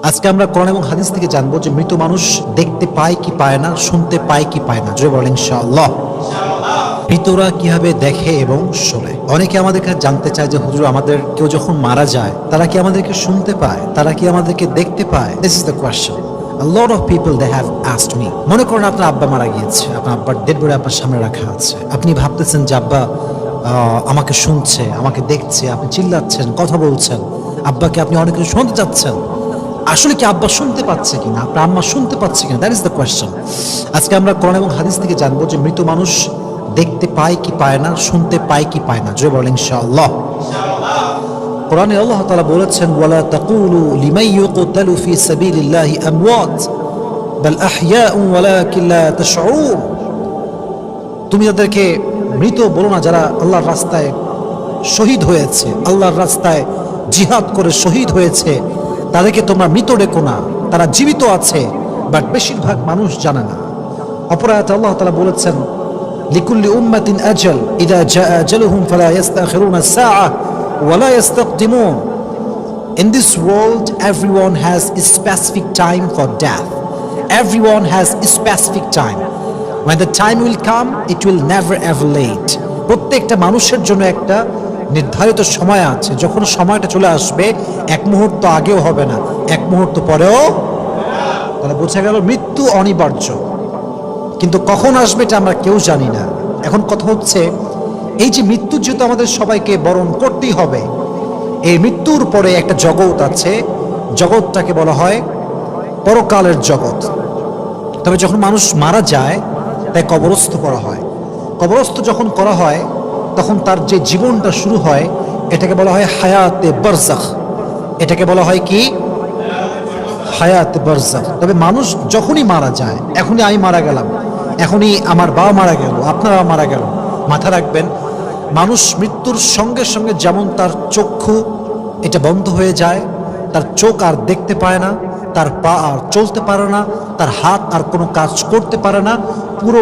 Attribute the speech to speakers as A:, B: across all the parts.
A: আজকে আমরা কোরআন এবং হাদিস থেকে জানবো যে মৃত মানুষ দেখতে পায় কি পায় না, শুনতে পায় কি পায় না। জোরে বলেন ইনশাআল্লাহ। মৃতরা কিভাবে দেখে এবং শোনে? অনেকে আমাদের কাছে জানতে চায় যে হুজুর, আমাদের কেউ যখন মারা যায় তারা কি আমাদেরকে শুনতে পায়, তারা কি আমাদেরকে দেখতে পায়? This is the question a lot of people they have asked me. মনে করেন আপনার আব্বা মারা গিয়েছে, আপনার আব্বার ডেড বডি আপনার সামনে রাখা আছে, আপনি ভাবতেছেন যে আব্বা আমাকে শুনছে, আমাকে দেখছে, আপনি চিল্লাচ্ছেন, কথা বলছেন, আব্বাকে আপনি অনেক কিছু শুনতে চাচ্ছেন। আসলে কি আব্বা শুনতে পাচ্ছে কিনা, আপনার আম্মা শুনতে পাচ্ছে কিনা? That is the question. আজকে আমরা কোরআন এবং হাদিস থেকে জানবো যে মৃত মানুষ দেখতে পায় কি পায় না, শুনতে পায় কি পায় না। জোরে বলেন ইনশাআল্লাহ। কোরআনে আল্লাহ তাআলা বলেছেন, ওয়ালা তাকুলু লিমান ইউকতালু ফি সাবিলিল্লাহি আমওয়াত বাল আহইয়াউ ওয়ালাকিন লা তাশউরুন। তুমি তাদেরকে মৃত বলো না যারা আল্লাহর রাস্তায় শহীদ হয়েছে, আল্লাহর রাস্তায় জিহাদ করে শহীদ হয়েছে, তাদেরকে তোমরা মৃত ডেকো না, তারা জীবিত আছে, বাট বেশিরভাগ মানুষ জানে না। অপর আয়াতে আল্লাহ তাআলা বলেছেন, লিকুল্লি উম্মাতিন আজাল ইযা জাআ আজালুহুম ফালা ইস্তাখিরুনা সাআ ওয়া লা ইস্তাকদিমুন। In this world everyone has a specific time for death. Everyone has a specific time. When the time will come, it will never ever late. প্রত্যেকটা মানুষের জন্য একটা নির্ধারিত সময় আছে, যখন সময়টা চলে আসবে এক মুহূর্ত আগেও হবে না, এক মুহূর্ত পরেও। তাহলে বোঝা গেল মৃত্যু অনিবার্য, কিন্তু কখন আসবে এটা আমরা কেউ জানি না। এখন কথা হচ্ছে, এই যে মৃত্যু যেহেতু আমাদের সবাইকে বরণ করতেই হবে, এই মৃত্যুর পরে একটা জগৎ আছে, জগৎটাকে বলা হয় পরকালের জগৎ। তবে যখন মানুষ মারা যায় তাই কবরস্থ করা হয়। কবরস্থ যখন করা হয় তখন তার যে জীবনটা শুরু হয় এটাকে বলা হয় হায়াতে বারজাখ। এটাকে বলা হয় কি? হায়াতে বারজাখ। তবে মানুষ যখনই মারা যায়, এখনই আমি মারা গেলাম, এখনই আমার বাবা মারা গেল, আপনারা মারা গেল, মাথা রাখবেন, মানুষ মৃত্যুর সঙ্গে সঙ্গে যেমন তার চক্ষু এটা বন্ধ হয়ে যায়, তার চোখ আর দেখতে পায় না, তার পা আর চলতে পারে না, তার হাত আর কোনো কাজ করতে পারে না, পুরো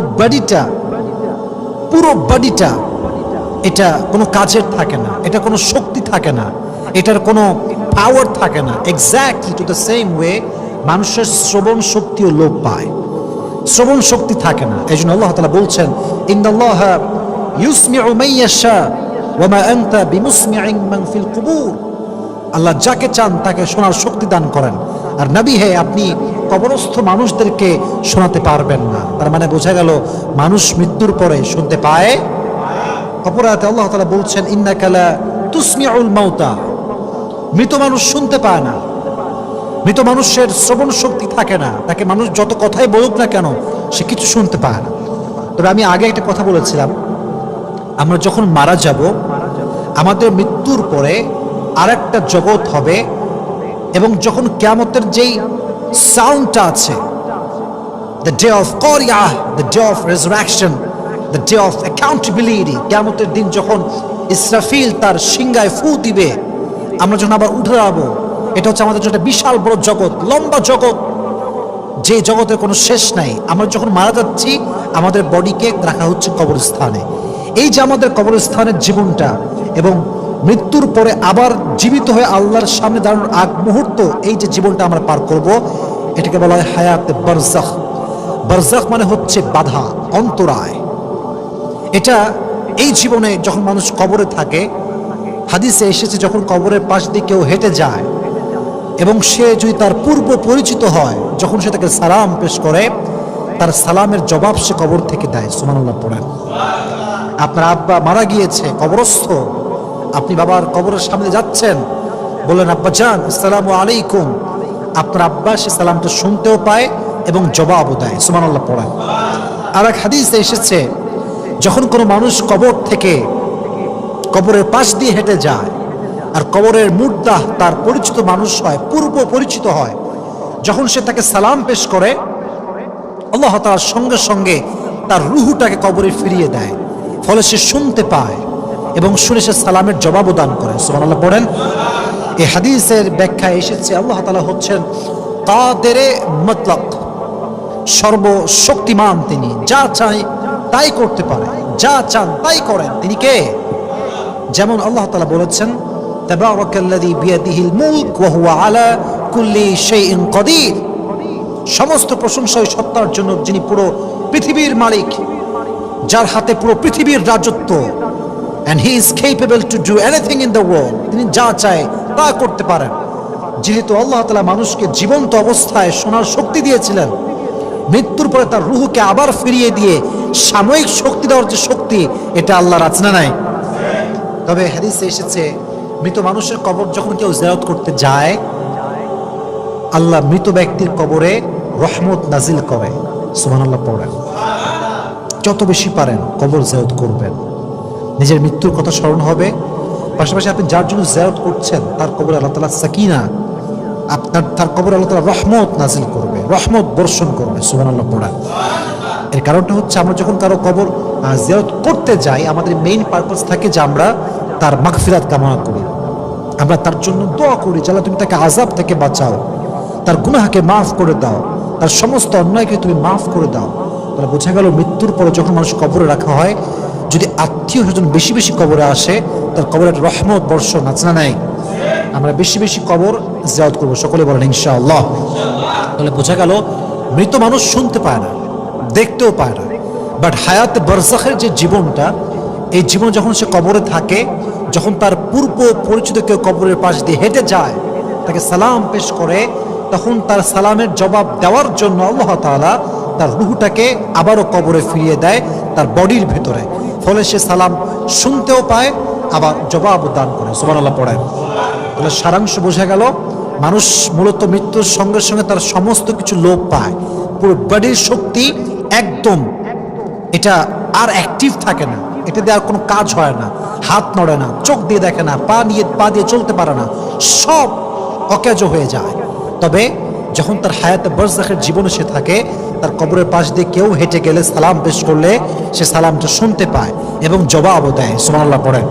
A: বডিটা এটা কোনো কাজের থাকে না, এটা কোনো শক্তি থাকে না, এটার কোনো পাওয়ার থাকে না। Exactly to the same way মানুষের শ্রবণ শক্তিও লোপ পায়, শ্রবণ শক্তি থাকে না। এই জন্য আল্লাহ তাআলা বলছেন, ইন্নাল্লাহা ইউসমিউ মান ইয়াশা ওয়া মা আনতা বিমুসমিইন মান ফিল কুবুর। আল্লাহ যাকে চান তাকে শোনার শক্তি দান করেন, আর নবী হে আপনি কবরস্থ মানুষদেরকে শোনাতে পারবেন না। তার মানে বোঝা গেল মানুষ মৃত্যুর পরে শুনতে পায়। অপরাধে আল্লাহ তাআলা বলছেন, ইন্নাকা লা তুসমিউল মাউতা। মৃত মানুষ শুনতে পায় না, মৃত মানুষের শ্রবণ শক্তি থাকে না, তাকে মানুষ যত কথাই বলুক না কেন সে কিছু শুনতে পায় না। তবে আমি আগে একটা কথা বলেছিলাম, আমরা যখন মারা যাব আমাদের মৃত্যুর পরে আরেকটা জগৎ হবে, এবং যখন কিয়ামতের যেই সাউন্ডটা আছে, the day of Qari'ah, the day of resurrection, the day of accountability, কিয়ামতের দিন যখন ইসরাফিল তার সিংহায় ফু দিবে, আমরা যখন আবার উঠে যাবো, এটা হচ্ছে আমাদের জন্য একটা বিশাল বড় জগৎ, লম্বা জগৎ, যে জগতের কোনো শেষ নাই। আমরা যখন মারা যাচ্ছি আমাদের বডিকে রাখা হচ্ছে কবরস্থানে। এই যে আমাদের কবরস্থানের জীবনটা এবং মৃত্যুর পরে আবার জীবিত হয়ে আল্লাহর সামনে দাঁড়ানোর আগ মুহূর্ত, এই যে জীবনটা আমরা পার করব, এটাকে বলা হয় হায়াতে বারজাখ। বারজাখ মানে হচ্ছে বাধা, অন্তরায়। এটা এই জীবনে যখন মানুষ কবরে থাকে, হাদিসে এসেছে যখন কবরের পাশ দিয়ে কেউ হেঁটে যায় এবং সে যদি তার পূর্ব পরিচিত হয়, যখন সে তাকে সালাম পেশ করে, তার সালামের জবাব সে কবর থেকে দেয়। সুবহানাল্লাহ পড়েন। আপনার আব্বা মারা গিয়েছে, কবরস্থ, আপনি বাবার কবরের সামনে যাচ্ছেন, বললেন আব্বা জান আসসালামু আলাইকুম, আপনার আব্বা সে সালামটা শুনতেও পায় এবং জবাবও দেয়। সুবহানাল্লাহ পড়েন। আর এক হাদিসে এসেছে যখন কোনো মানুষ কবর থেকে কবরের পাশ দিয়ে হেঁটে যায় আর কবরের মুর্দা তার পরিচিত মানুষ হয়, পূর্ব পরিচিত হয়, যখন সে তাকে সালাম পেশ করে, আল্লাহ তাআলা সঙ্গে সঙ্গে তার রুহুটাকে কবরে ফিরিয়ে দেয়, ফলে সে শুনতে পায় এবং শুনে সে সালামের জবাবও দান করে। সুবহানাল্লাহ পড়েন। এই হাদিসের ব্যাখ্যায় এসেছে আল্লাহ তাআলা হচ্ছেন কাদেরে মুতলাক, সর্বশক্তিমান তিনি, যা চায় তাই করতে পারে, যা চান তাই করেন। তিনি কে? যেমন আল্লাহ তাআলা বলেছেন, তাবারাকাল্লাযী বিয়াদিহিল মুলক ওয়া হুয়া আলা কুল্লি শাইইন কাদির। সমস্ত প্রশংসা ওই সত্তার জন্য যিনি পুরো পৃথিবীর মালিক, যার হাতে পুরো পৃথিবীর রাজত্ব। and he is capable to do anything in the world। তিনি যা চায় তা করতে পারেন। যেহেতু আল্লাহ তাআলা মানুষকে জীবন্ত অবস্থায় শোনার শক্তি দিয়েছিলেন, মৃত্যুর পরে তার রূহকে আবার ফিরিয়ে দিয়ে সাময়িক শক্তি দেওয়ার যে শক্তি, এটা আল্লাহর আছে না নাই? তবে হাদিসে এসেছে, মৃত মানুষের কবর যখন কেউ জিয়ারত করতে যায়, আল্লাহ মৃত ব্যক্তির কবরে রহমত নাজিল করে। সুবহানাল্লাহ পড়েন। যত বেশি পারেন কবর জিয়ারত করবেন, নিজের মৃত্যুর কথা স্মরণ হবে, পাশাপাশি আপনি যার জন্য জিয়ারত করছেন তার কবরে আল্লাহ তাআলা সাকিনা, তার কবরে আল্লাহ তাআলা রহমত নাজিল করবে, রহমত বর্ষণ করবে। সুবহানাল্লাহ পড়েন। এর কারণটা হচ্ছে, আমরা যখন কারো কবর জিয়ারত করতে যাই, আমাদের মেইন পারপাস থাকে যে আমরা তার মাগফিরাত কামনা করি, আমরা তার জন্য দোয়া করি যে আল্লাহ তুমি তাকে আযাব থেকে বাঁচাও, তার গুনাহকে মাফ করে দাও, তার সমস্ত অন্যায়কে তুমি মাফ করে দাও। তাহলে বোঝা গেল মৃত্যুর পরে যখন মানুষ কবরে রাখা হয়, যদি আত্মীয় স্বজন বেশি বেশি কবরে আসে, তার কবরের রহমত বর্ষণ আছে না নাই? আমরা বেশি বেশি কবর জিয়ারত করবো, সকলে বলেন ইনশাআল্লাহ। তাহলে বোঝা গেল মৃত মানুষ শুনতে পায় না, দেখতেও পায় না, বাট হায়াত বারজাখের যে জীবনটা, এই জীবন যখন সে কবরে থাকে, যখন তার পূর্ব পরিচিত কেউ কবরের পাশ দিয়ে হেঁটে যায়, তাকে সালাম পেশ করে, তখন তার সালামের জবাব দেওয়ার জন্য আল্লাহ তাআলা তার রূহটাকে আবারও কবরে ফিরিয়ে দেয় তার বডির ভেতরে। ফলে সে সালাম শুনতেও পায়, আবার জবাব দান করে। সুবহানাল্লাহ পড়েন। তাহলে সারাংশ বোঝা গেল, মানুষ মূলত মৃত্যুর সঙ্গে সঙ্গে তার সমস্ত কিছু লোপ পায়, পুরো বডির শক্তি একদম এটা আর অ্যাক্টিভ থাকে না, এটা দিয়ে আর কোনো কাজ হয় না, হাত নড়ে না, চোখ দিয়ে দেখে না, পা দিয়ে চলতে পারে না, সব অকেজো হয়ে যায়। তবে যখন তার হায়াতে বারজাখের জীবনে সে থাকে, তার কবরের পাশ দিয়ে কেউ হেঁটে গেলে সালাম পেশ করলে সে সালামটা শুনতে পায় এবং জবাবও দেয়। সুবহানাল্লাহ পড়েন।